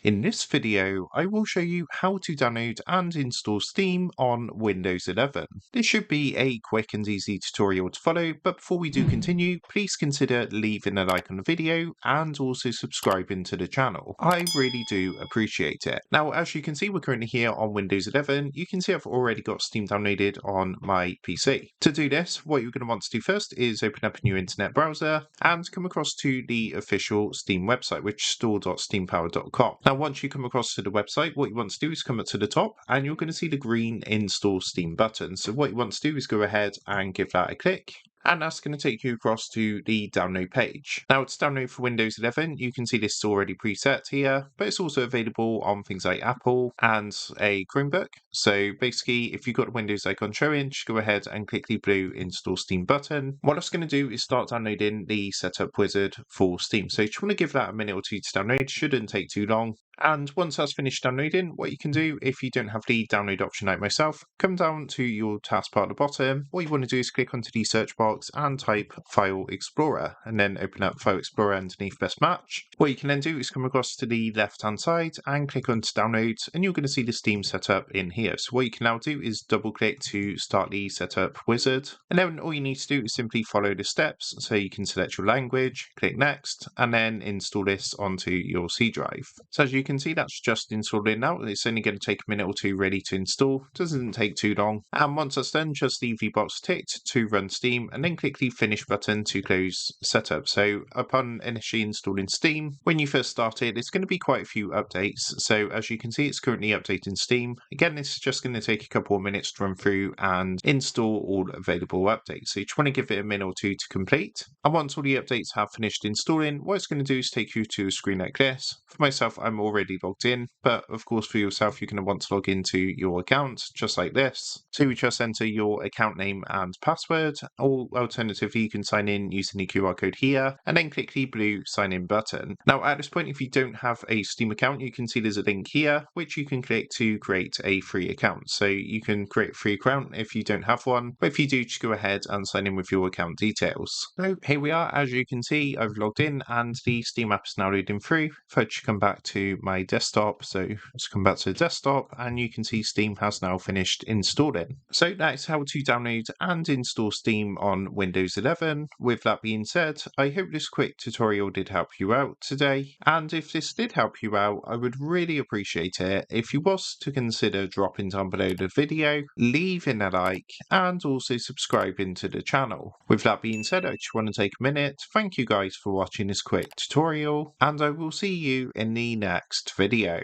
In this video, I will show you how to download and install Steam on Windows 11. This should be a quick and easy tutorial to follow, but before we do continue, please consider leaving a like on the video and also subscribing to the channel. I really do appreciate it. Now, as you can see, we're currently here on Windows 11. You can see I've already got Steam downloaded on my PC. To do this, what you're going to want to do first is open up a new internet browser and come across to the official Steam website, which is store.steampower.com. Now, once you come across to the website, what you want to do is come up to the top and you're going to see the green Install Steam button. So what you want to do is go ahead and give that a click. And that's going to take you across to the download page. Now, it's download for Windows 11. You can see this is already preset here, but it's also available on things like Apple and a Chromebook. So basically, if you've got the Windows icon showing, just go ahead and click the blue Install Steam button. What it's going to do is start downloading the setup wizard for Steam. So you just want to give that a minute or two to download. It shouldn't take too long. And once that's finished downloading, what you can do if you don't have the download option like myself, come down to your taskbar at the bottom. What you want to do is click onto the search box and type File Explorer and then open up File Explorer underneath Best Match. What you can then do is come across to the left hand side and click onto Downloads, and you're going to see the Steam setup in here. So what you can now do is double click to start the setup wizard, and then all you need to do is simply follow the steps. So you can select your language, click Next, and then install this onto your C drive. So as you can see, that's just installed in now. It's only going to take a minute or two really to install. Doesn't take too long. And once that's done, just leave the box ticked to run Steam and then click the Finish button to close setup. So upon initially installing Steam, when you first start it, it's going to be quite a few updates. So as you can see, it's currently updating Steam. Again, this is just going to take a couple of minutes to run through and install all available updates. So you just want to give it a minute or two to complete. And once all the updates have finished installing, what it's going to do is take you to a screen like this. For myself, I'm already logged in, but of course for yourself, you're going to want to log into your account just like this. So you just enter your account name and password, or alternatively you can sign in using the QR code here and then click the blue sign in button. Now at this point, if you don't have a Steam account, you can see there's a link here which you can click to create a free account. So you can create a free account if you don't have one, but if you do, just go ahead and sign in with your account details. So here we are. As you can see, I've logged in and the Steam app is now loading through. If I just come back to my desktop, so let's come back to the desktop and you can see Steam has now finished installing. So that's how to download and install Steam on Windows 11. With that being said, I hope this quick tutorial did help you out today, and if this did help you out, I would really appreciate it if you was to consider dropping down below the video, leaving a like and also subscribing to the channel. With that being said, I just want to take a minute, thank you guys for watching this quick tutorial, and I will see you in the next video.